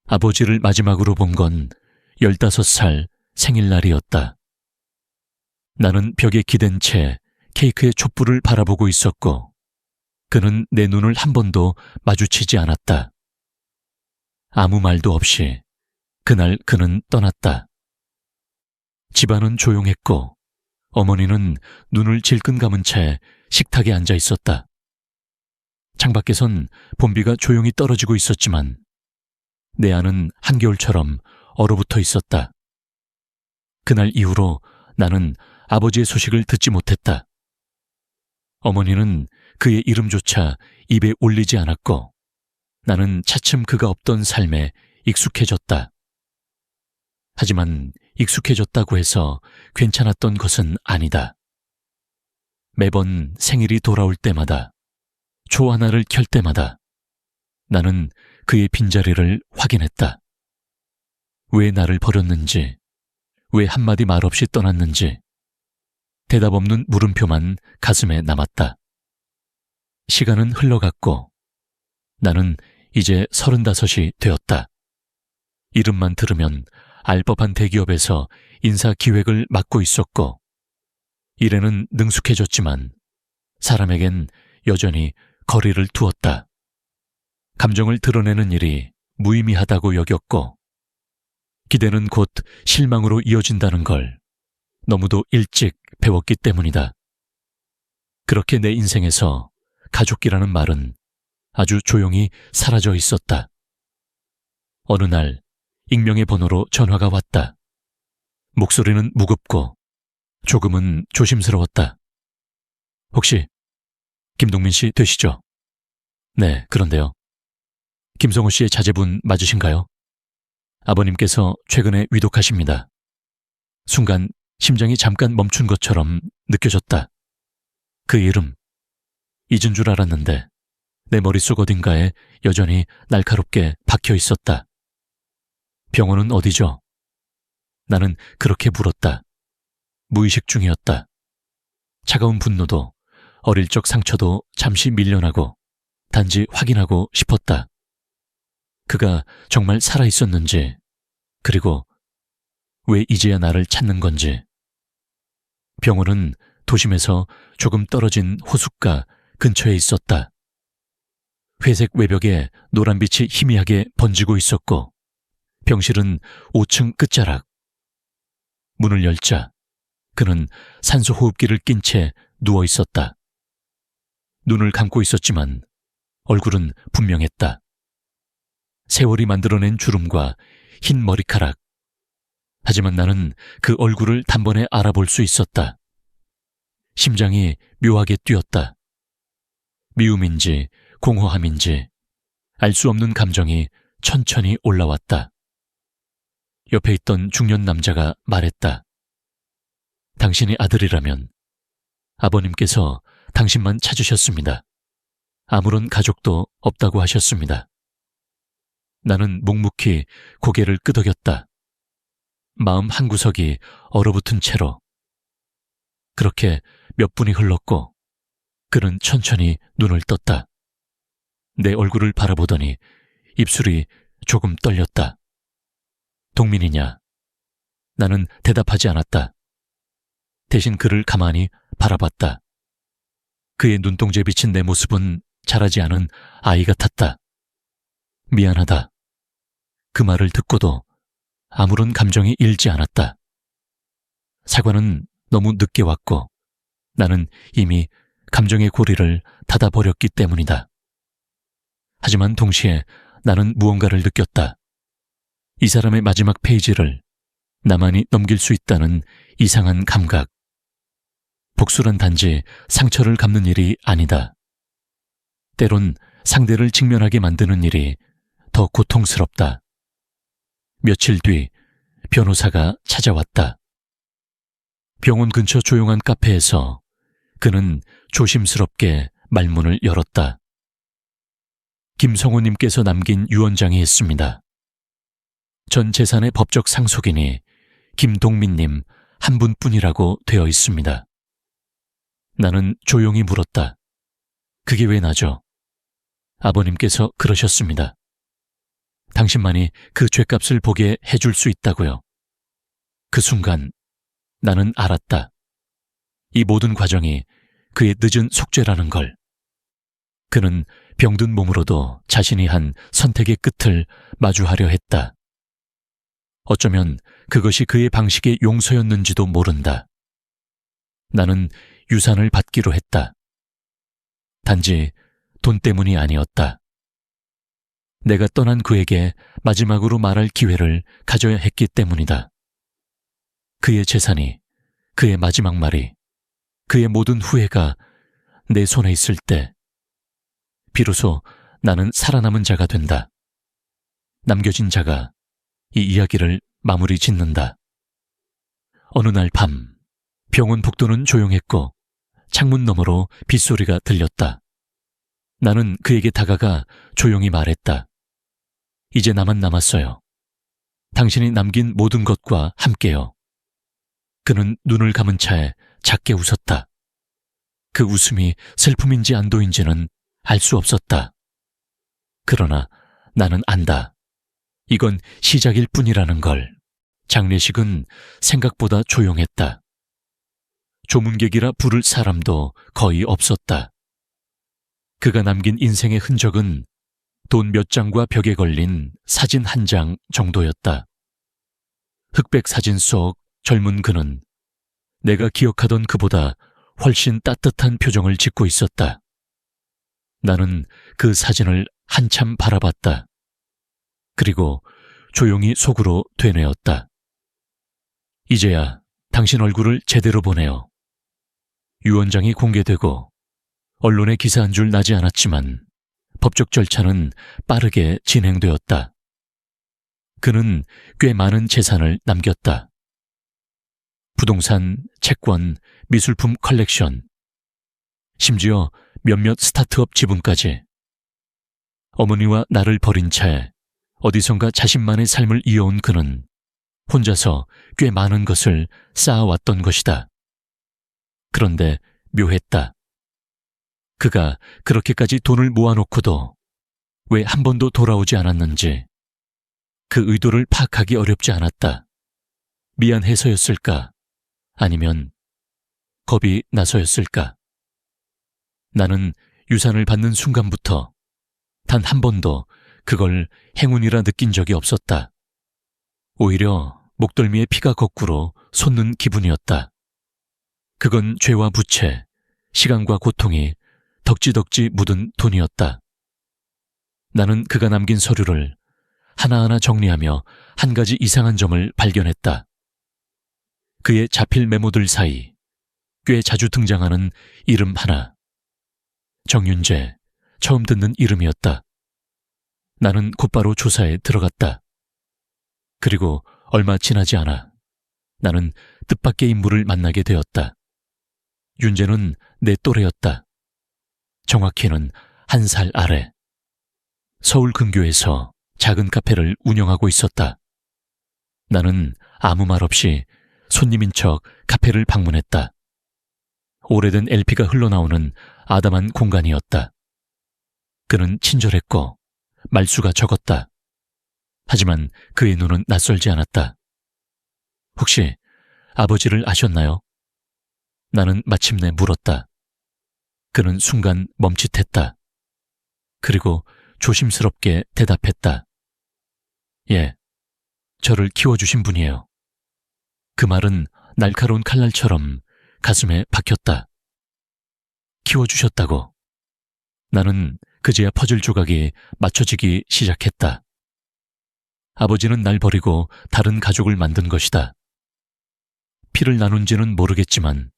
아버지를 마지막으로 본 건 15살 생일날이었다. 나는 벽에 기댄 채 케이크의 촛불을 바라보고 있었고 그는 내 눈을 한 번도 마주치지 않았다. 아무 말도 없이 그날 그는 떠났다. 집안은 조용했고 어머니는 눈을 질끈 감은 채 식탁에 앉아 있었다. 창밖에선 봄비가 조용히 떨어지고 있었지만 내 안은 한겨울처럼 얼어붙어 있었다. 그날 이후로 나는 아버지의 소식을 듣지 못했다. 어머니는 그의 이름조차 입에 올리지 않았고 나는 차츰 그가 없던 삶에 익숙해졌다. 하지만 익숙해졌다고 해서 괜찮았던 것은 아니다. 매번 생일이 돌아올 때마다, 초 하나를 켤 때마다 나는 그의 빈자리를 확인했다. 왜 나를 버렸는지, 왜 한마디 말 없이 떠났는지 대답 없는 물음표만 가슴에 남았다. 시간은 흘러갔고 나는 이제 35이 되었다. 이름만 들으면 알 법한 대기업에서 인사 기획을 맡고 있었고 일에는 능숙해졌지만 사람에겐 여전히 거리를 두었다. 감정을 드러내는 일이 무의미하다고 여겼고 기대는 곧 실망으로 이어진다는 걸 너무도 일찍 배웠기 때문이다. 그렇게 내 인생에서 가족이라는 말은 아주 조용히 사라져 있었다. 어느 날 익명의 번호로 전화가 왔다. 목소리는 무겁고 조금은 조심스러웠다. 혹시 김동민 씨 되시죠? 네, 그런데요. 김성호 씨의 자제분 맞으신가요? 아버님께서 최근에 위독하십니다. 순간 심장이 잠깐 멈춘 것처럼 느껴졌다. 그 이름, 잊은 줄 알았는데 내 머릿속 어딘가에 여전히 날카롭게 박혀 있었다. 병원은 어디죠? 나는 그렇게 물었다. 무의식 중이었다. 차가운 분노도 어릴 적 상처도 잠시 밀려나고 단지 확인하고 싶었다. 그가 정말 살아있었는지, 그리고 왜 이제야 나를 찾는 건지. 병원은 도심에서 조금 떨어진 호숫가 근처에 있었다. 회색 외벽에 노란빛이 희미하게 번지고 있었고 병실은 5층 끝자락. 문을 열자 그는 산소 호흡기를 낀 채 누워 있었다. 눈을 감고 있었지만 얼굴은 분명했다. 세월이 만들어낸 주름과 흰 머리카락. 하지만 나는 그 얼굴을 단번에 알아볼 수 있었다. 심장이 묘하게 뛰었다. 미움인지 공허함인지 알 수 없는 감정이 천천히 올라왔다. 옆에 있던 중년 남자가 말했다. 당신이 아들이라면 아버님께서 당신만 찾으셨습니다. 아무런 가족도 없다고 하셨습니다. 나는 묵묵히 고개를 끄덕였다. 마음 한구석이 얼어붙은 채로. 그렇게 몇 분이 흘렀고 그는 천천히 눈을 떴다. 내 얼굴을 바라보더니 입술이 조금 떨렸다. 동민이냐? 나는 대답하지 않았다. 대신 그를 가만히 바라봤다. 그의 눈동자에 비친 내 모습은 자라지 않은 아이 같았다. 미안하다. 그 말을 듣고도 아무런 감정이 일지 않았다. 사과는 너무 늦게 왔고 나는 이미 감정의 고리를 닫아버렸기 때문이다. 하지만 동시에 나는 무언가를 느꼈다. 이 사람의 마지막 페이지를 나만이 넘길 수 있다는 이상한 감각. 복수란 단지 상처를 갚는 일이 아니다. 때론 상대를 직면하게 만드는 일이 더 고통스럽다. 며칠 뒤 변호사가 찾아왔다. 병원 근처 조용한 카페에서 그는 조심스럽게 말문을 열었다. 김성호님께서 남긴 유언장이 있습니다. 전 재산의 법적 상속인이 김동민님 한 분뿐이라고 되어 있습니다. 나는 조용히 물었다. 그게 왜 나죠? 아버님께서 그러셨습니다. 당신만이 그 죗값을 보게 해줄 수 있다고요. 그 순간 나는 알았다. 이 모든 과정이 그의 늦은 속죄라는 걸. 그는 병든 몸으로도 자신이 한 선택의 끝을 마주하려 했다. 어쩌면 그것이 그의 방식의 용서였는지도 모른다. 나는 유산을 받기로 했다. 단지 돈 때문이 아니었다. 내가 떠난 그에게 마지막으로 말할 기회를 가져야 했기 때문이다. 그의 재산이, 그의 마지막 말이, 그의 모든 후회가 내 손에 있을 때 비로소 나는 살아남은 자가 된다. 남겨진 자가 이 이야기를 마무리 짓는다. 어느 날 밤, 병원 복도는 조용했고 창문 너머로 빗소리가 들렸다. 나는 그에게 다가가 조용히 말했다. 이제 나만 남았어요. 당신이 남긴 모든 것과 함께요. 그는 눈을 감은 차에 작게 웃었다. 그 웃음이 슬픔인지 안도인지는 알 수 없었다. 그러나 나는 안다. 이건 시작일 뿐이라는 걸. 장례식은 생각보다 조용했다. 조문객이라 부를 사람도 거의 없었다. 그가 남긴 인생의 흔적은 돈 몇 장과 벽에 걸린 사진 한 장 정도였다. 흑백 사진 속 젊은 그는 내가 기억하던 그보다 훨씬 따뜻한 표정을 짓고 있었다. 나는 그 사진을 한참 바라봤다. 그리고 조용히 속으로 되뇌었다. 이제야 당신 얼굴을 제대로 보네요. 유언장이 공개되고 언론에 기사 한 줄 나지 않았지만 법적 절차는 빠르게 진행되었다. 그는 꽤 많은 재산을 남겼다. 부동산, 채권, 미술품 컬렉션, 심지어 몇몇 스타트업 지분까지. 어머니와 나를 버린 채 어디선가 자신만의 삶을 이어온 그는 혼자서 꽤 많은 것을 쌓아왔던 것이다. 그런데 묘했다. 그가 그렇게까지 돈을 모아놓고도 왜 한 번도 돌아오지 않았는지 그 의도를 파악하기 어렵지 않았다. 미안해서였을까? 아니면 겁이 나서였을까? 나는 유산을 받는 순간부터 단 한 번도 그걸 행운이라 느낀 적이 없었다. 오히려 목덜미에 피가 거꾸로 솟는 기분이었다. 그건 죄와 부채, 시간과 고통이 덕지덕지 묻은 돈이었다. 나는 그가 남긴 서류를 하나하나 정리하며 한 가지 이상한 점을 발견했다. 그의 자필 메모들 사이 꽤 자주 등장하는 이름 하나. 정윤재, 처음 듣는 이름이었다. 나는 곧바로 조사에 들어갔다. 그리고 얼마 지나지 않아 나는 뜻밖의 인물을 만나게 되었다. 윤재는 내 또래였다. 정확히는 1살 아래. 서울 근교에서 작은 카페를 운영하고 있었다. 나는 아무 말 없이 손님인 척 카페를 방문했다. 오래된 LP가 흘러나오는 아담한 공간이었다. 그는 친절했고 말수가 적었다. 하지만 그의 눈은 낯설지 않았다. 혹시 아버지를 아셨나요? 나는 마침내 물었다. 그는 순간 멈칫했다. 그리고 조심스럽게 대답했다. 예, 저를 키워주신 분이에요. 그 말은 날카로운 칼날처럼 가슴에 박혔다. 키워주셨다고. 나는 그제야 퍼즐 조각이 맞춰지기 시작했다. 아버지는 날 버리고 다른 가족을 만든 것이다. 피를 나눈지는 모르겠지만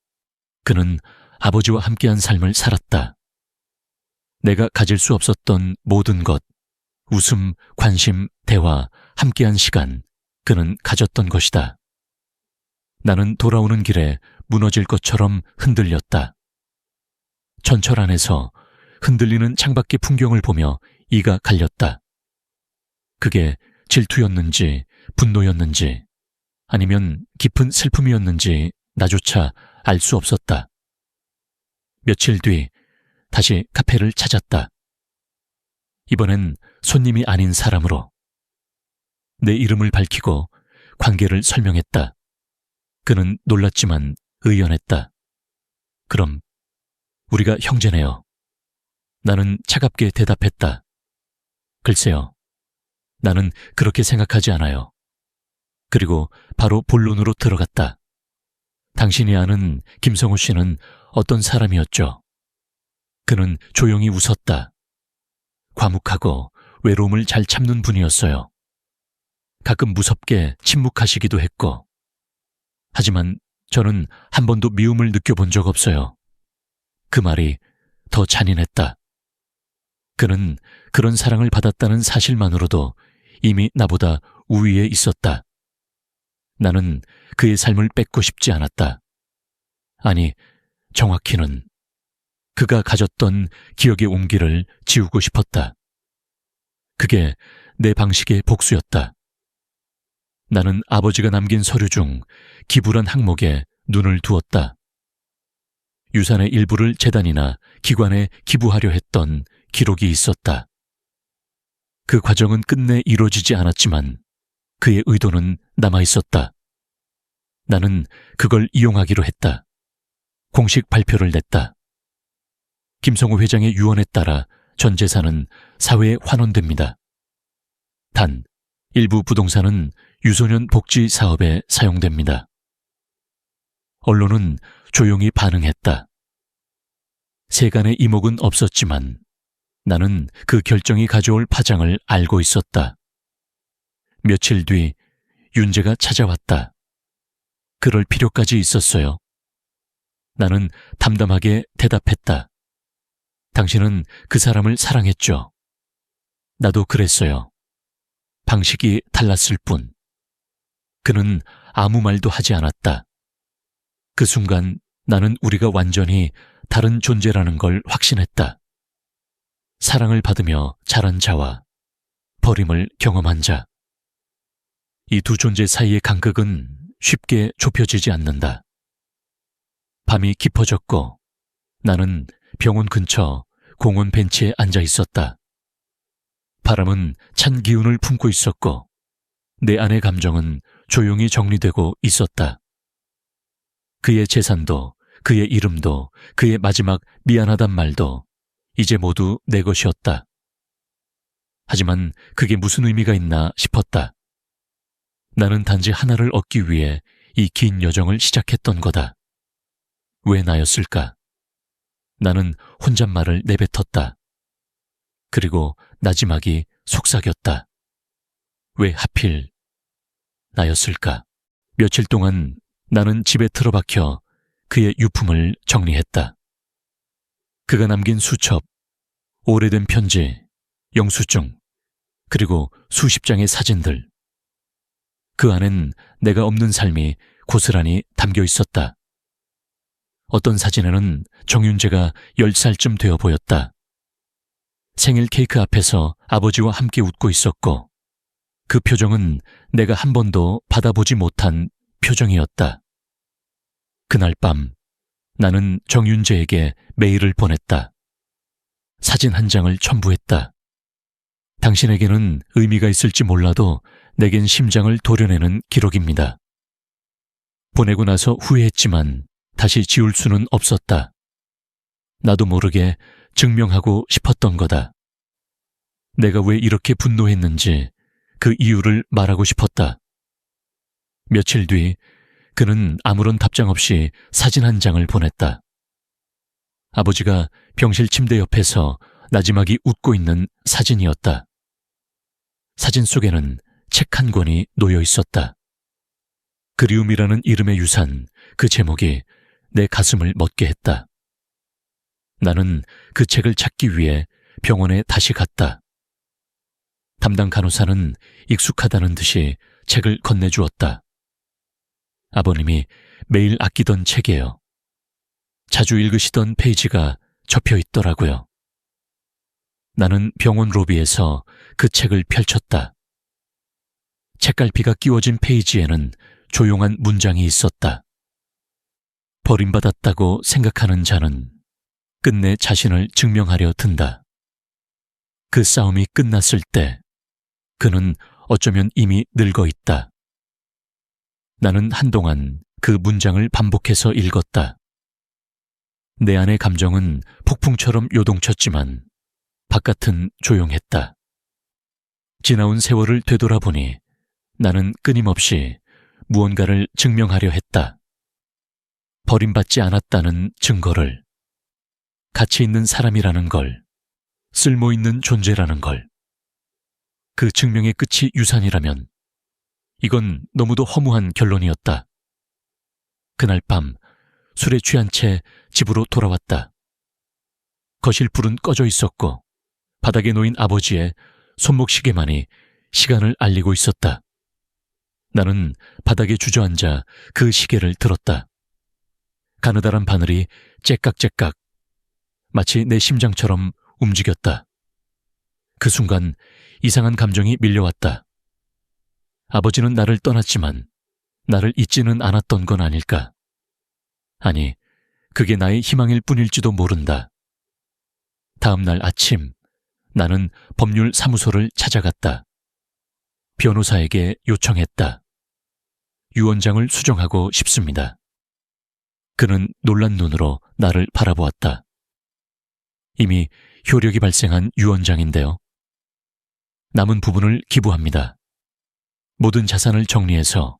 그는 아버지와 함께한 삶을 살았다. 내가 가질 수 없었던 모든 것, 웃음, 관심, 대화, 함께한 시간, 그는 가졌던 것이다. 나는 돌아오는 길에 무너질 것처럼 흔들렸다. 전철 안에서 흔들리는 창밖의 풍경을 보며 이가 갈렸다. 그게 질투였는지 분노였는지 아니면 깊은 슬픔이었는지 나조차 알 수 없었다. 며칠 뒤 다시 카페를 찾았다. 이번엔 손님이 아닌 사람으로 내 이름을 밝히고 관계를 설명했다. 그는 놀랐지만 의연했다. 그럼 우리가 형제네요. 나는 차갑게 대답했다. 글쎄요. 나는 그렇게 생각하지 않아요. 그리고 바로 본론으로 들어갔다. 당신이 아는 김성우 씨는 어떤 사람이었죠? 그는 조용히 웃었다. 과묵하고 외로움을 잘 참는 분이었어요. 가끔 무섭게 침묵하시기도 했고. 하지만 저는 한 번도 미움을 느껴본 적 없어요. 그 말이 더 잔인했다. 그는 그런 사랑을 받았다는 사실만으로도 이미 나보다 우위에 있었다. 나는 그의 삶을 뺏고 싶지 않았다. 아니, 정확히는 그가 가졌던 기억의 온기를 지우고 싶었다. 그게 내 방식의 복수였다. 나는 아버지가 남긴 서류 중 기부란 항목에 눈을 두었다. 유산의 일부를 재단이나 기관에 기부하려 했던 기록이 있었다. 그 과정은 끝내 이루어지지 않았지만 그의 의도는 남아있었다. 나는 그걸 이용하기로 했다. 공식 발표를 냈다. 김성우 회장의 유언에 따라 전 재산은 사회에 환원됩니다. 단, 일부 부동산은 유소년 복지 사업에 사용됩니다. 언론은 조용히 반응했다. 세간의 이목은 없었지만 나는 그 결정이 가져올 파장을 알고 있었다. 며칠 뒤 윤재가 찾아왔다. 그럴 필요까지 있었어요. 나는 담담하게 대답했다. 당신은 그 사람을 사랑했죠. 나도 그랬어요. 방식이 달랐을 뿐. 그는 아무 말도 하지 않았다. 그 순간 나는 우리가 완전히 다른 존재라는 걸 확신했다. 사랑을 받으며 자란 자와 버림을 경험한 자. 이 두 존재 사이의 간극은 쉽게 좁혀지지 않는다. 밤이 깊어졌고 나는 병원 근처 공원 벤치에 앉아 있었다. 바람은 찬 기운을 품고 있었고 내 안의 감정은 조용히 정리되고 있었다. 그의 재산도 그의 이름도 그의 마지막 미안하단 말도 이제 모두 내 것이었다. 하지만 그게 무슨 의미가 있나 싶었다. 나는 단지 하나를 얻기 위해 이 긴 여정을 시작했던 거다. 왜 나였을까? 나는 혼잣말을 내뱉었다. 그리고 나지막이 속삭였다. 왜 하필 나였을까? 며칠 동안 나는 집에 틀어박혀 그의 유품을 정리했다. 그가 남긴 수첩, 오래된 편지, 영수증, 그리고 수십 장의 사진들. 그 안엔 내가 없는 삶이 고스란히 담겨 있었다. 어떤 사진에는 정윤재가 10살쯤 되어 보였다. 생일 케이크 앞에서 아버지와 함께 웃고 있었고 그 표정은 내가 한 번도 받아보지 못한 표정이었다. 그날 밤 나는 정윤재에게 메일을 보냈다. 사진 한 장을 첨부했다. 당신에게는 의미가 있을지 몰라도 내겐 심장을 도려내는 기록입니다. 보내고 나서 후회했지만 다시 지울 수는 없었다. 나도 모르게 증명하고 싶었던 거다. 내가 왜 이렇게 분노했는지 그 이유를 말하고 싶었다. 며칠 뒤 그는 아무런 답장 없이 사진 한 장을 보냈다. 아버지가 병실 침대 옆에서 나지막이 웃고 있는 사진이었다. 사진 속에는 책 한 권이 놓여 있었다. 그리움이라는 이름의 유산, 그 제목이 내 가슴을 멎게 했다. 나는 그 책을 찾기 위해 병원에 다시 갔다. 담당 간호사는 익숙하다는 듯이 책을 건네주었다. 아버님이 매일 아끼던 책이에요. 자주 읽으시던 페이지가 접혀 있더라고요. 나는 병원 로비에서 그 책을 펼쳤다. 책갈피가 끼워진 페이지에는 조용한 문장이 있었다. 버림받았다고 생각하는 자는 끝내 자신을 증명하려 든다. 그 싸움이 끝났을 때 그는 어쩌면 이미 늙어 있다. 나는 한동안 그 문장을 반복해서 읽었다. 내 안의 감정은 폭풍처럼 요동쳤지만 바깥은 조용했다. 지나온 세월을 되돌아보니 나는 끊임없이 무언가를 증명하려 했다. 버림받지 않았다는 증거를, 가치 있는 사람이라는 걸, 쓸모 있는 존재라는 걸. 그 증명의 끝이 유산이라면 이건 너무도 허무한 결론이었다. 그날 밤 술에 취한 채 집으로 돌아왔다. 거실 불은 꺼져 있었고 바닥에 놓인 아버지의 손목시계만이 시간을 알리고 있었다. 나는 바닥에 주저앉아 그 시계를 들었다. 가느다란 바늘이 째깍째깍 마치 내 심장처럼 움직였다. 그 순간 이상한 감정이 밀려왔다. 아버지는 나를 떠났지만 나를 잊지는 않았던 건 아닐까? 아니, 그게 나의 희망일 뿐일지도 모른다. 다음 날 아침, 나는 법률 사무소를 찾아갔다. 변호사에게 요청했다. 유언장을 수정하고 싶습니다. 그는 놀란 눈으로 나를 바라보았다. 이미 효력이 발생한 유언장인데요. 남은 부분을 기부합니다. 모든 자산을 정리해서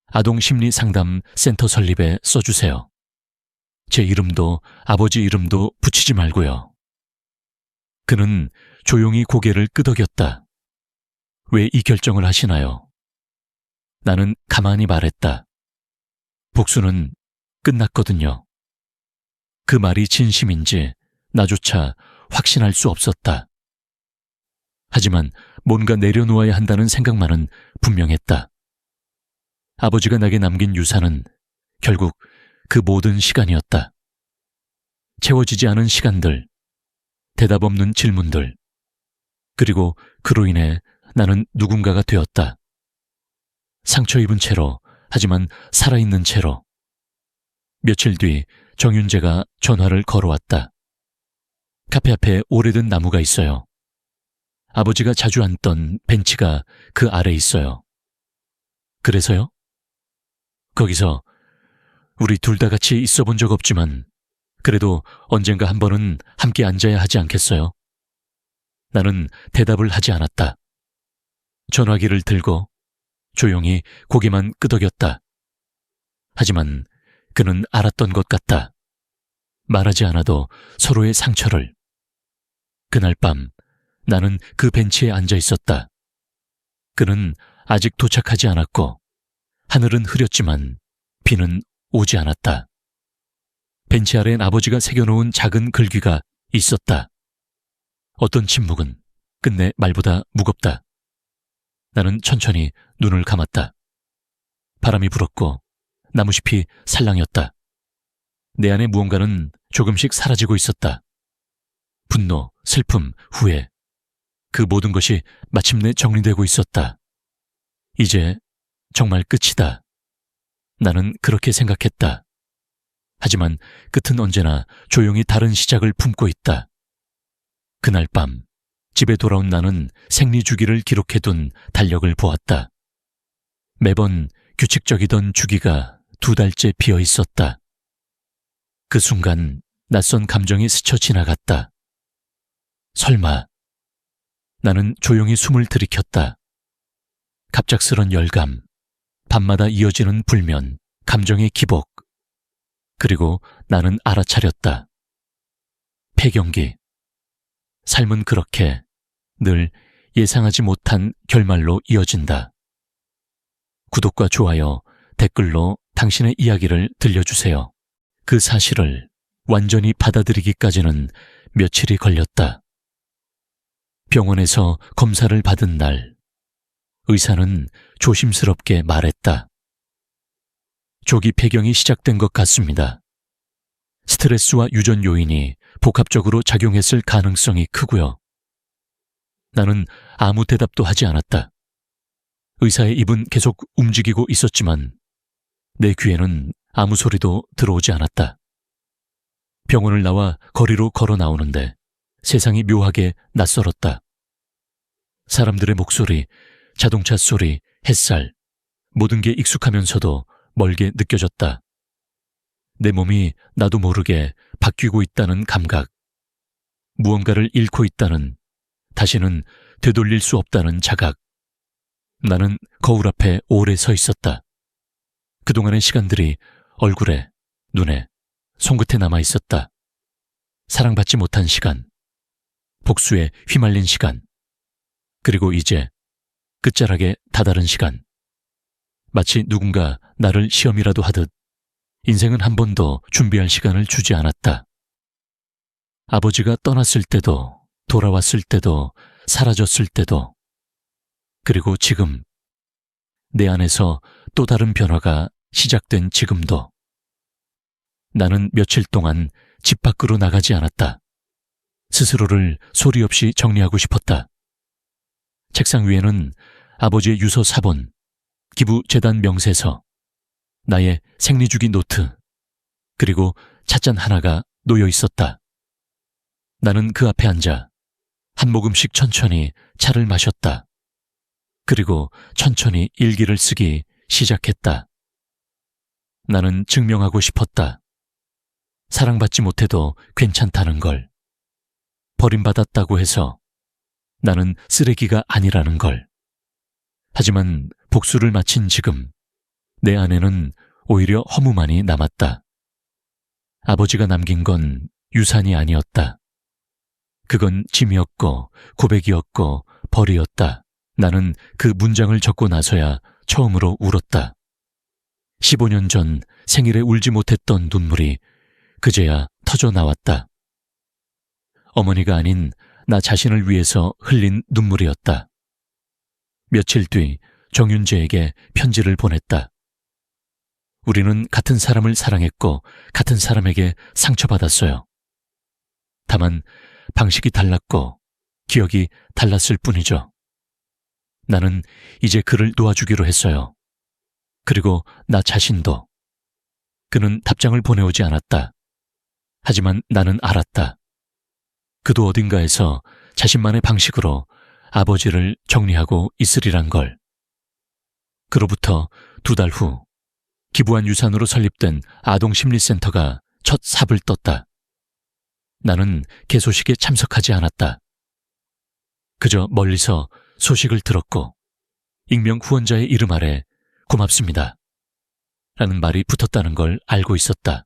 아동심리상담센터 설립에 써주세요. 제 이름도 아버지 이름도 붙이지 말고요. 그는 조용히 고개를 끄덕였다. 왜 이 결정을 하시나요? 나는 가만히 말했다. 복수는 끝났거든요. 그 말이 진심인지 나조차 확신할 수 없었다. 하지만 뭔가 내려놓아야 한다는 생각만은 분명했다. 아버지가 내게 남긴 유산은 결국 그 모든 시간이었다. 채워지지 않은 시간들, 대답 없는 질문들, 그리고 그로 인해 나는 누군가가 되었다. 상처 입은 채로, 하지만 살아있는 채로. 며칠 뒤 정윤재가 전화를 걸어왔다. 카페 앞에 오래된 나무가 있어요. 아버지가 자주 앉던 벤치가 그 아래 있어요. 그래서요? 거기서 우리 둘 다 같이 있어 본 적 없지만 그래도 언젠가 한 번은 함께 앉아야 하지 않겠어요? 나는 대답을 하지 않았다. 전화기를 들고 조용히 고개만 끄덕였다. 하지만 그는 알았던 것 같다. 말하지 않아도 서로의 상처를. 그날 밤 나는 그 벤치에 앉아 있었다. 그는 아직 도착하지 않았고 하늘은 흐렸지만 비는 오지 않았다. 벤치 아래엔 아버지가 새겨놓은 작은 글귀가 있었다. 어떤 침묵은 끝내 말보다 무겁다. 나는 천천히 눈을 감았다. 바람이 불었고 나무잎이 살랑였다. 내 안에 무언가는 조금씩 사라지고 있었다. 분노, 슬픔, 후회. 그 모든 것이 마침내 정리되고 있었다. 이제 정말 끝이다. 나는 그렇게 생각했다. 하지만 끝은 언제나 조용히 다른 시작을 품고 있다. 그날 밤 집에 돌아온 나는 생리주기를 기록해둔 달력을 보았다. 매번 규칙적이던 주기가 2달째 비어 있었다. 그 순간 낯선 감정이 스쳐 지나갔다. 설마. 나는 조용히 숨을 들이켰다. 갑작스런 열감, 밤마다 이어지는 불면, 감정의 기복. 그리고 나는 알아차렸다. 폐경기. 삶은 그렇게 늘 예상하지 못한 결말로 이어진다. 구독과 좋아요, 댓글로 당신의 이야기를 들려주세요. 그 사실을 완전히 받아들이기까지는 며칠이 걸렸다. 병원에서 검사를 받은 날, 의사는 조심스럽게 말했다. 조기 폐경이 시작된 것 같습니다. 스트레스와 유전 요인이 복합적으로 작용했을 가능성이 크고요. 나는 아무 대답도 하지 않았다. 의사의 입은 계속 움직이고 있었지만 내 귀에는 아무 소리도 들어오지 않았다. 병원을 나와 거리로 걸어 나오는데 세상이 묘하게 낯설었다. 사람들의 목소리, 자동차 소리, 햇살, 모든 게 익숙하면서도 멀게 느껴졌다. 내 몸이 나도 모르게 바뀌고 있다는 감각, 무언가를 잃고 있다는, 다시는 되돌릴 수 없다는 자각. 나는 거울 앞에 오래 서 있었다. 그동안의 시간들이 얼굴에, 눈에, 손끝에 남아 있었다. 사랑받지 못한 시간, 복수에 휘말린 시간, 그리고 이제 끝자락에 다다른 시간. 마치 누군가 나를 시험이라도 하듯 인생은 한 번도 준비할 시간을 주지 않았다. 아버지가 떠났을 때도, 돌아왔을 때도, 사라졌을 때도, 그리고 지금 내 안에서 또 다른 변화가 시작된 지금도. 나는 며칠 동안 집 밖으로 나가지 않았다. 스스로를 소리 없이 정리하고 싶었다. 책상 위에는 아버지의 유서 사본, 기부재단 명세서, 나의 생리주기 노트, 그리고 찻잔 하나가 놓여 있었다. 나는 그 앞에 앉아 한 모금씩 천천히 차를 마셨다. 그리고 천천히 일기를 쓰기 시작했다. 나는 증명하고 싶었다. 사랑받지 못해도 괜찮다는 걸. 버림받았다고 해서 나는 쓰레기가 아니라는 걸. 하지만 복수를 마친 지금 내 안에는 오히려 허무만이 남았다. 아버지가 남긴 건 유산이 아니었다. 그건 짐이었고 고백이었고 벌이었다. 나는 그 문장을 적고 나서야 처음으로 울었다. 15년 전 생일에 울지 못했던 눈물이 그제야 터져 나왔다. 어머니가 아닌 나 자신을 위해서 흘린 눈물이었다. 며칠 뒤 정윤재에게 편지를 보냈다. 우리는 같은 사람을 사랑했고 같은 사람에게 상처받았어요. 다만 방식이 달랐고 기억이 달랐을 뿐이죠. 나는 이제 그를 도와주기로 했어요. 그리고 나 자신도. 그는 답장을 보내오지 않았다. 하지만 나는 알았다. 그도 어딘가에서 자신만의 방식으로 아버지를 정리하고 있으리란 걸. 그로부터 2달 후 기부한 유산으로 설립된 아동심리센터가 첫 삽을 떴다. 나는 개소식에 참석하지 않았다. 그저 멀리서 소식을 들었고 익명 후원자의 이름 아래 고맙습니다 라는 말이 붙었다는 걸 알고 있었다.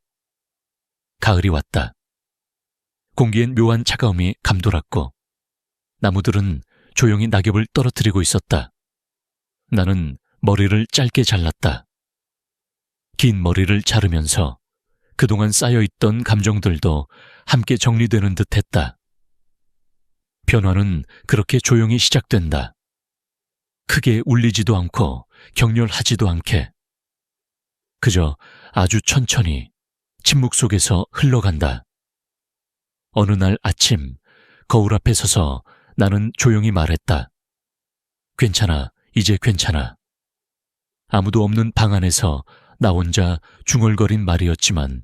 가을이 왔다. 공기엔 묘한 차가움이 감돌았고 나무들은 조용히 낙엽을 떨어뜨리고 있었다. 나는 머리를 짧게 잘랐다. 긴 머리를 자르면서 그동안 쌓여있던 감정들도 함께 정리되는 듯 했다. 변화는 그렇게 조용히 시작된다. 크게 울리지도 않고 격렬하지도 않게. 그저 아주 천천히 침묵 속에서 흘러간다. 어느 날 아침 거울 앞에 서서 나는 조용히 말했다. 괜찮아, 이제 괜찮아. 아무도 없는 방 안에서 나 혼자 중얼거린 말이었지만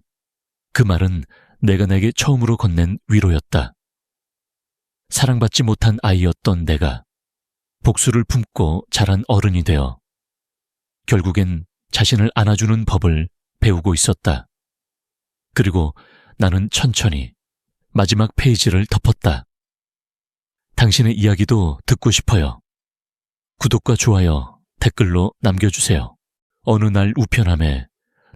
그 말은 내가 내게 처음으로 건넨 위로였다. 사랑받지 못한 아이였던 내가 복수를 품고 자란 어른이 되어 결국엔 자신을 안아주는 법을 배우고 있었다. 그리고 나는 천천히 마지막 페이지를 덮었다. 당신의 이야기도 듣고 싶어요. 구독과 좋아요, 댓글로 남겨주세요. 어느 날 우편함에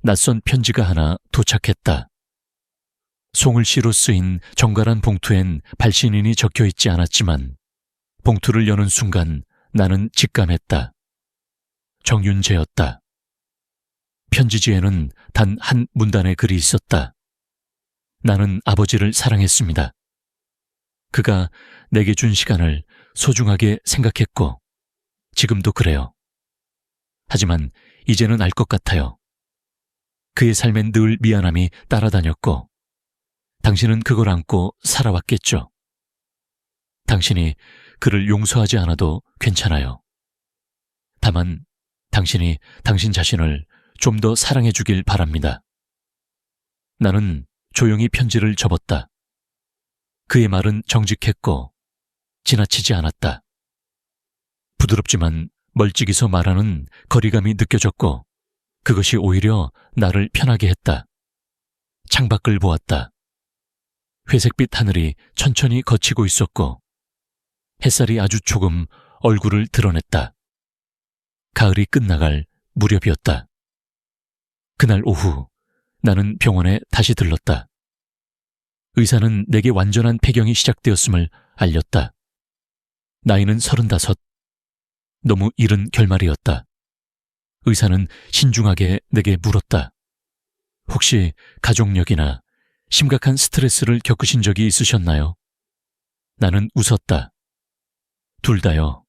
낯선 편지가 하나 도착했다. 송을시로 쓰인 정갈한 봉투엔 발신인이 적혀있지 않았지만 봉투를 여는 순간 나는 직감했다. 정윤재였다. 편지지에는 단 한 문단의 글이 있었다. 나는 아버지를 사랑했습니다. 그가 내게 준 시간을 소중하게 생각했고 지금도 그래요. 하지만 이제는 알 것 같아요. 그의 삶엔 늘 미안함이 따라다녔고 당신은 그걸 안고 살아왔겠죠. 당신이 그를 용서하지 않아도 괜찮아요. 다만 당신이 당신 자신을 좀 더 사랑해 주길 바랍니다. 나는 조용히 편지를 접었다. 그의 말은 정직했고 지나치지 않았다. 부드럽지만 멀찍이서 말하는 거리감이 느껴졌고 그것이 오히려 나를 편하게 했다. 창밖을 보았다. 회색빛 하늘이 천천히 걷히고 있었고 햇살이 아주 조금 얼굴을 드러냈다. 가을이 끝나갈 무렵이었다. 그날 오후 나는 병원에 다시 들렀다. 의사는 내게 완전한 폐경이 시작되었음을 알렸다. 나이는 35. 너무 이른 결말이었다. 의사는 신중하게 내게 물었다. 혹시 가족력이나 심각한 스트레스를 겪으신 적이 있으셨나요? 나는 웃었다. 둘 다요.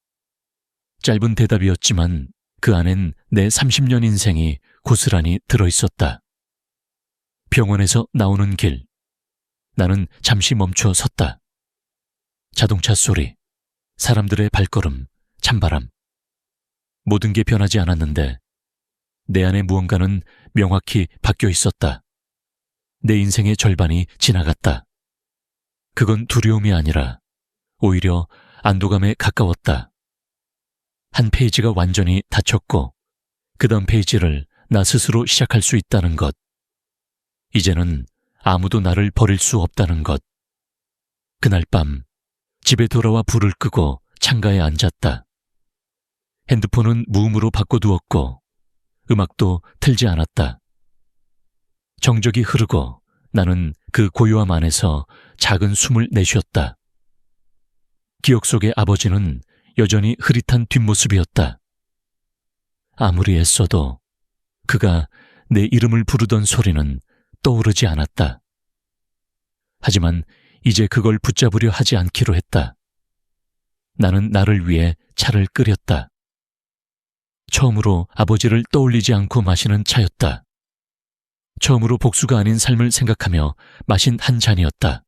짧은 대답이었지만 그 안엔 내 30년 인생이 고스란히 들어있었다. 병원에서 나오는 길. 나는 잠시 멈춰 섰다. 자동차 소리, 사람들의 발걸음, 찬바람. 모든 게 변하지 않았는데 내 안에 무언가는 명확히 바뀌어 있었다. 내 인생의 절반이 지나갔다. 그건 두려움이 아니라 오히려 안도감에 가까웠다. 한 페이지가 완전히 닫혔고 그 다음 페이지를 나 스스로 시작할 수 있다는 것. 이제는 아무도 나를 버릴 수 없다는 것. 그날 밤 집에 돌아와 불을 끄고 창가에 앉았다. 핸드폰은 무음으로 바꿔두었고 음악도 틀지 않았다. 정적이 흐르고 나는 그 고요함 안에서 작은 숨을 내쉬었다. 기억 속의 아버지는 여전히 흐릿한 뒷모습이었다. 아무리 애써도 그가 내 이름을 부르던 소리는 떠오르지 않았다. 하지만 이제 그걸 붙잡으려 하지 않기로 했다. 나는 나를 위해 차를 끓였다. 처음으로 아버지를 떠올리지 않고 마시는 차였다. 처음으로 복수가 아닌 삶을 생각하며 마신 한 잔이었다.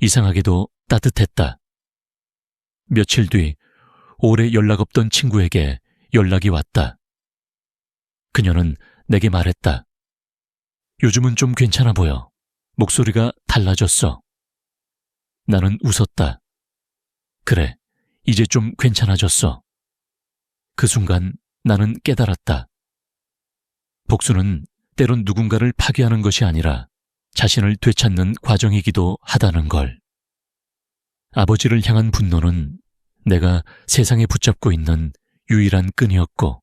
이상하게도 따뜻했다. 며칠 뒤 오래 연락 없던 친구에게 연락이 왔다. 그녀는 내게 말했다. 요즘은 좀 괜찮아 보여. 목소리가 달라졌어. 나는 웃었다. 그래, 이제 좀 괜찮아졌어. 그 순간 나는 깨달았다. 복수는 때론 누군가를 파괴하는 것이 아니라 자신을 되찾는 과정이기도 하다는 걸. 아버지를 향한 분노는 내가 세상에 붙잡고 있는 유일한 끈이었고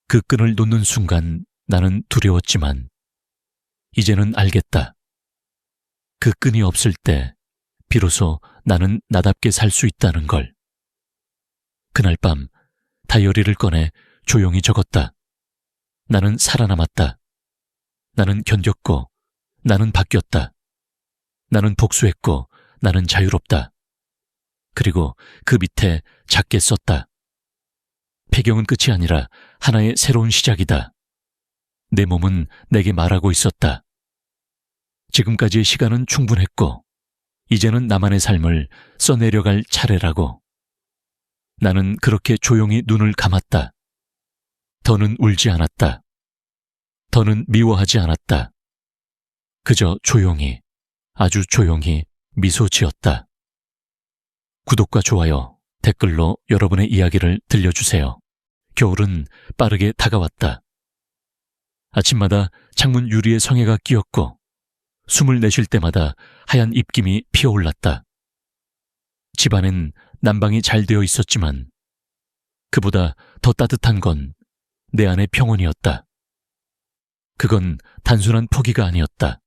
그 끈을 놓는 순간 나는 두려웠지만 이제는 알겠다. 그 끈이 없을 때 비로소 나는 나답게 살 수 있다는 걸. 그날 밤 다이어리를 꺼내 조용히 적었다. 나는 살아남았다. 나는 견뎠고 나는 바뀌었다. 나는 복수했고 나는 자유롭다. 그리고 그 밑에 작게 썼다. 폐경은 끝이 아니라 하나의 새로운 시작이다. 내 몸은 내게 말하고 있었다. 지금까지의 시간은 충분했고 이제는 나만의 삶을 써내려갈 차례라고. 나는 그렇게 조용히 눈을 감았다. 더는 울지 않았다. 더는 미워하지 않았다. 그저 조용히, 아주 조용히 미소 지었다. 구독과 좋아요, 댓글로 여러분의 이야기를 들려주세요. 겨울은 빠르게 다가왔다. 아침마다 창문 유리에 성에가 끼었고 숨을 내쉴 때마다 하얀 입김이 피어올랐다. 집안엔 난방이 잘 되어 있었지만 그보다 더 따뜻한 건 내 안의 평온이었다. 그건 단순한 포기가 아니었다.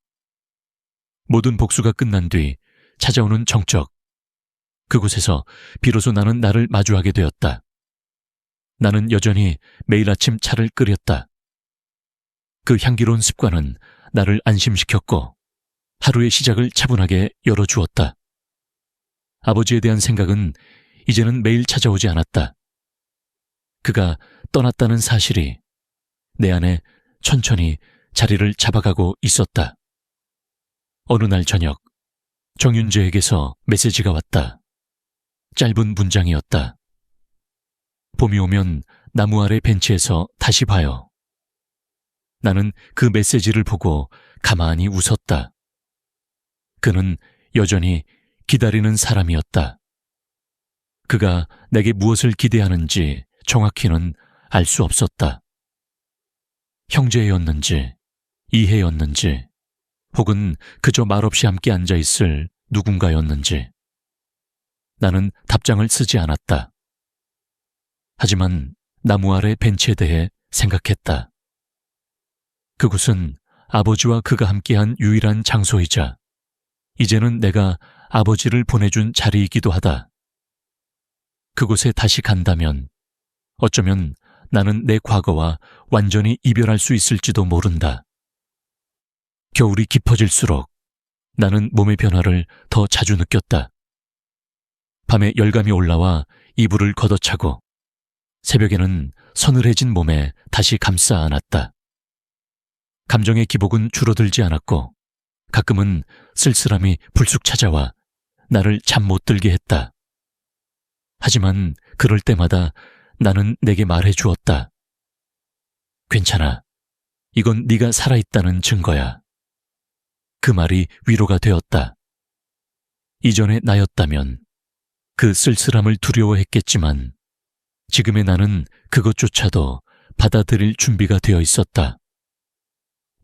모든 복수가 끝난 뒤 찾아오는 정적. 그곳에서 비로소 나는 나를 마주하게 되었다. 나는 여전히 매일 아침 차를 끓였다. 그 향기로운 습관은 나를 안심시켰고 하루의 시작을 차분하게 열어주었다. 아버지에 대한 생각은 이제는 매일 찾아오지 않았다. 그가 떠났다는 사실이 내 안에 천천히 자리를 잡아가고 있었다. 어느 날 저녁, 정윤재에게서 메시지가 왔다. 짧은 문장이었다. 봄이 오면 나무 아래 벤치에서 다시 봐요. 나는 그 메시지를 보고 가만히 웃었다. 그는 여전히 기다리는 사람이었다. 그가 내게 무엇을 기대하는지 정확히는 알 수 없었다. 형제였는지, 이해였는지, 혹은 그저 말없이 함께 앉아있을 누군가였는지. 나는 답장을 쓰지 않았다. 하지만 나무 아래 벤치에 대해 생각했다. 그곳은 아버지와 그가 함께한 유일한 장소이자 이제는 내가 아버지를 보내준 자리이기도 하다. 그곳에 다시 간다면 어쩌면 나는 내 과거와 완전히 이별할 수 있을지도 모른다. 겨울이 깊어질수록 나는 몸의 변화를 더 자주 느꼈다. 밤에 열감이 올라와 이불을 걷어차고 새벽에는 서늘해진 몸에 다시 감싸 안았다. 감정의 기복은 줄어들지 않았고 가끔은 쓸쓸함이 불쑥 찾아와 나를 잠 못 들게 했다. 하지만 그럴 때마다 나는 내게 말해 주었다. 괜찮아. 이건 네가 살아있다는 증거야. 그 말이 위로가 되었다. 이전의 나였다면 그 쓸쓸함을 두려워했겠지만 지금의 나는 그것조차도 받아들일 준비가 되어 있었다.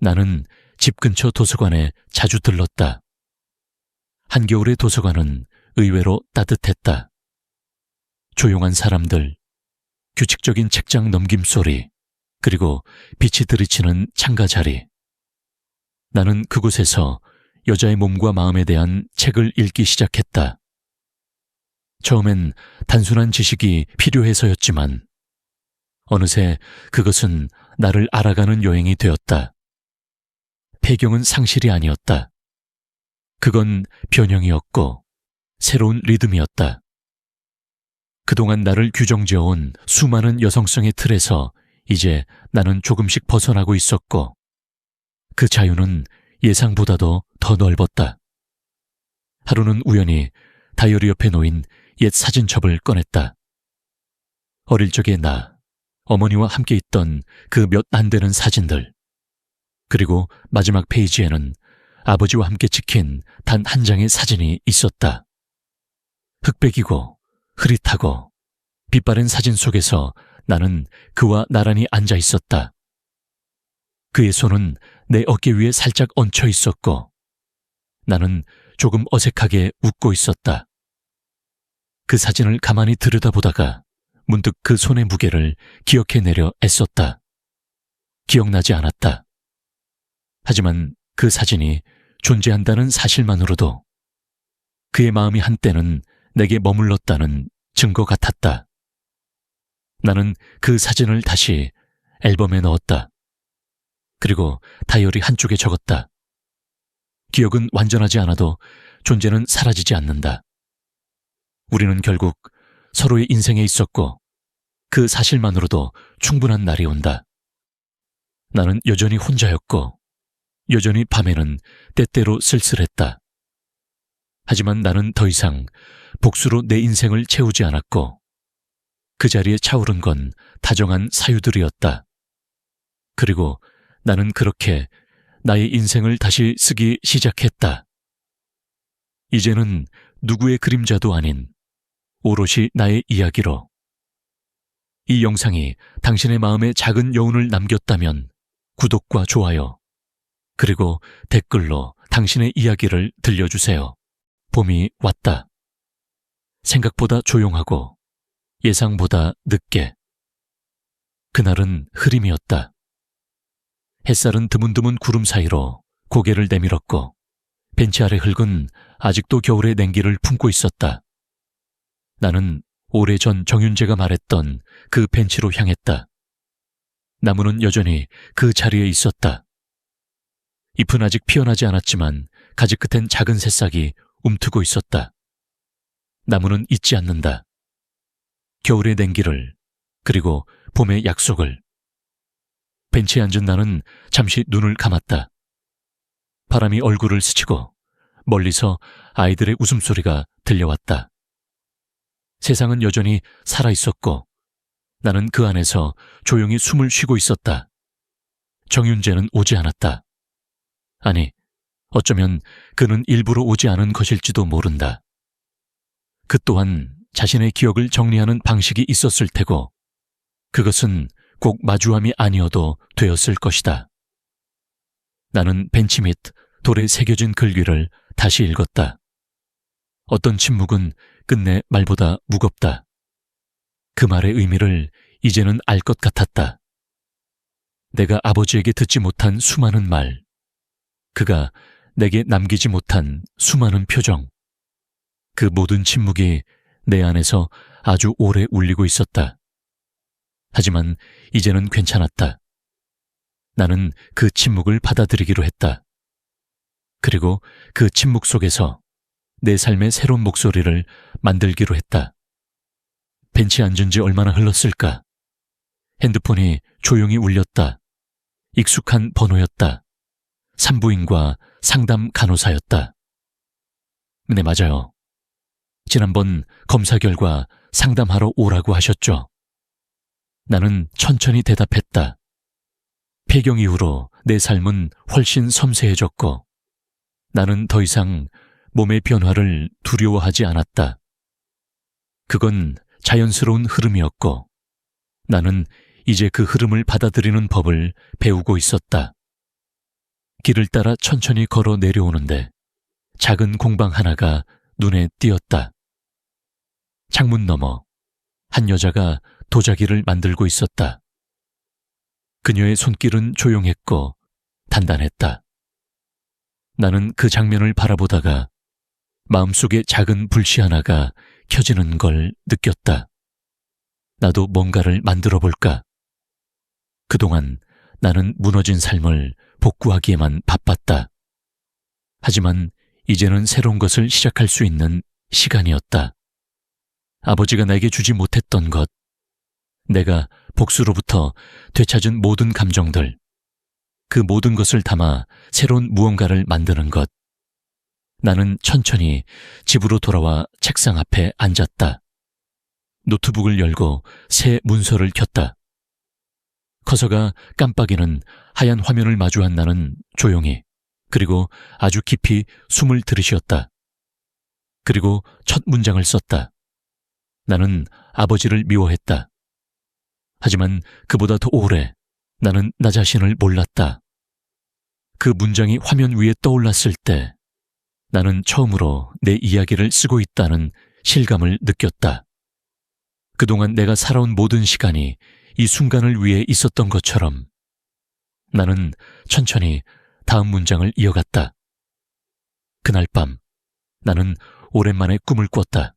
나는 집 근처 도서관에 자주 들렀다. 한겨울의 도서관은 의외로 따뜻했다. 조용한 사람들, 규칙적인 책장 넘김 소리, 그리고 빛이 들이치는 창가 자리. 나는 그곳에서 여자의 몸과 마음에 대한 책을 읽기 시작했다. 처음엔 단순한 지식이 필요해서였지만 어느새 그것은 나를 알아가는 여행이 되었다. 배경은 상실이 아니었다. 그건 변형이었고 새로운 리듬이었다. 그동안 나를 규정지어온 수많은 여성성의 틀에서 이제 나는 조금씩 벗어나고 있었고 그 자유는 예상보다도 더 넓었다. 하루는 우연히 다이어리 옆에 놓인 옛 사진첩을 꺼냈다. 어릴 적의 나, 어머니와 함께 있던 그 몇 안 되는 사진들, 그리고 마지막 페이지에는 아버지와 함께 찍힌 단 한 장의 사진이 있었다. 흑백이고 흐릿하고 빛바랜 사진 속에서 나는 그와 나란히 앉아 있었다. 그의 손은 내 어깨 위에 살짝 얹혀 있었고 나는 조금 어색하게 웃고 있었다. 그 사진을 가만히 들여다보다가 문득 그 손의 무게를 기억해내려 애썼다. 기억나지 않았다. 하지만 그 사진이 존재한다는 사실만으로도 그의 마음이 한때는 내게 머물렀다는 증거 같았다. 나는 그 사진을 다시 앨범에 넣었다. 그리고 다이어리 한쪽에 적었다. 기억은 완전하지 않아도 존재는 사라지지 않는다. 우리는 결국 서로의 인생에 있었고 그 사실만으로도 충분한 날이 온다. 나는 여전히 혼자였고 여전히 밤에는 때때로 쓸쓸했다. 하지만 나는 더 이상 복수로 내 인생을 채우지 않았고 그 자리에 차오른 건 다정한 사유들이었다. 그리고 나는 그렇게 나의 인생을 다시 쓰기 시작했다. 이제는 누구의 그림자도 아닌 오롯이 나의 이야기로. 이 영상이 당신의 마음에 작은 여운을 남겼다면 구독과 좋아요, 그리고 댓글로 당신의 이야기를 들려주세요. 봄이 왔다. 생각보다 조용하고 예상보다 늦게. 그날은 흐림이었다. 햇살은 드문드문 구름 사이로 고개를 내밀었고 벤치 아래 흙은 아직도 겨울의 냉기를 품고 있었다. 나는 오래전 정윤재가 말했던 그 벤치로 향했다. 나무는 여전히 그 자리에 있었다. 잎은 아직 피어나지 않았지만 가지 끝엔 작은 새싹이 움트고 있었다. 나무는 잊지 않는다. 겨울의 냉기를, 그리고 봄의 약속을. 벤치에 앉은 나는 잠시 눈을 감았다. 바람이 얼굴을 스치고 멀리서 아이들의 웃음소리가 들려왔다. 세상은 여전히 살아있었고 나는 그 안에서 조용히 숨을 쉬고 있었다. 정윤재는 오지 않았다. 아니, 어쩌면 그는 일부러 오지 않은 것일지도 모른다. 그 또한 자신의 기억을 정리하는 방식이 있었을 테고 그것은 꼭 마주함이 아니어도 되었을 것이다. 나는 벤치 밑 돌에 새겨진 글귀를 다시 읽었다. 어떤 침묵은 끝내 말보다 무겁다. 그 말의 의미를 이제는 알 것 같았다. 내가 아버지에게 듣지 못한 수많은 말, 그가 내게 남기지 못한 수많은 표정, 그 모든 침묵이 내 안에서 아주 오래 울리고 있었다. 하지만 이제는 괜찮았다. 나는 그 침묵을 받아들이기로 했다. 그리고 그 침묵 속에서 내 삶의 새로운 목소리를 만들기로 했다. 벤치에 앉은 지 얼마나 흘렀을까? 핸드폰이 조용히 울렸다. 익숙한 번호였다. 산부인과 상담 간호사였다. 네, 맞아요. 지난번 검사 결과 상담하러 오라고 하셨죠? 나는 천천히 대답했다. 폐경 이후로 내 삶은 훨씬 섬세해졌고 나는 더 이상 몸의 변화를 두려워하지 않았다. 그건 자연스러운 흐름이었고 나는 이제 그 흐름을 받아들이는 법을 배우고 있었다. 길을 따라 천천히 걸어 내려오는데 작은 공방 하나가 눈에 띄었다. 창문 너머 한 여자가 도자기를 만들고 있었다. 그녀의 손길은 조용했고 단단했다. 나는 그 장면을 바라보다가 마음속에 작은 불씨 하나가 켜지는 걸 느꼈다. 나도 뭔가를 만들어 볼까? 그동안 나는 무너진 삶을 복구하기에만 바빴다. 하지만 이제는 새로운 것을 시작할 수 있는 시간이었다. 아버지가 내게 주지 못했던 것, 내가 복수로부터 되찾은 모든 감정들, 그 모든 것을 담아 새로운 무언가를 만드는 것. 나는 천천히 집으로 돌아와 책상 앞에 앉았다. 노트북을 열고 새 문서를 켰다. 커서가 깜빡이는 하얀 화면을 마주한 나는 조용히 그리고 아주 깊이 숨을 들이쉬었다. 그리고 첫 문장을 썼다. 나는 아버지를 미워했다. 하지만 그보다 더 오래 나는 나 자신을 몰랐다. 그 문장이 화면 위에 떠올랐을 때 나는 처음으로 내 이야기를 쓰고 있다는 실감을 느꼈다. 그동안 내가 살아온 모든 시간이 이 순간을 위해 있었던 것처럼 나는 천천히 다음 문장을 이어갔다. 그날 밤 나는 오랜만에 꿈을 꿨다.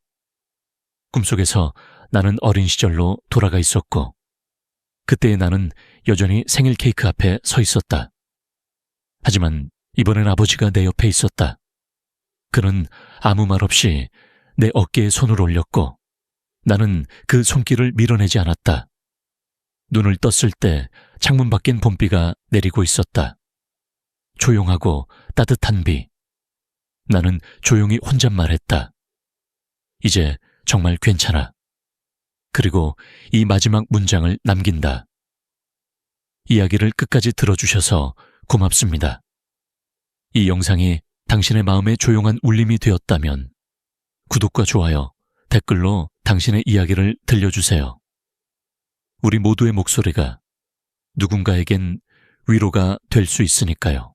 꿈속에서 나는 어린 시절로 돌아가 있었고 그때의 나는 여전히 생일 케이크 앞에 서 있었다. 하지만 이번엔 아버지가 내 옆에 있었다. 그는 아무 말 없이 내 어깨에 손을 올렸고 나는 그 손길을 밀어내지 않았다. 눈을 떴을 때 창문 밖엔 봄비가 내리고 있었다. 조용하고 따뜻한 비. 나는 조용히 혼잣말했다. 이제 정말 괜찮아. 그리고 이 마지막 문장을 남긴다. 이야기를 끝까지 들어주셔서 고맙습니다. 이 영상이 당신의 마음에 조용한 울림이 되었다면 구독과 좋아요, 댓글로 당신의 이야기를 들려주세요. 우리 모두의 목소리가 누군가에겐 위로가 될 수 있으니까요.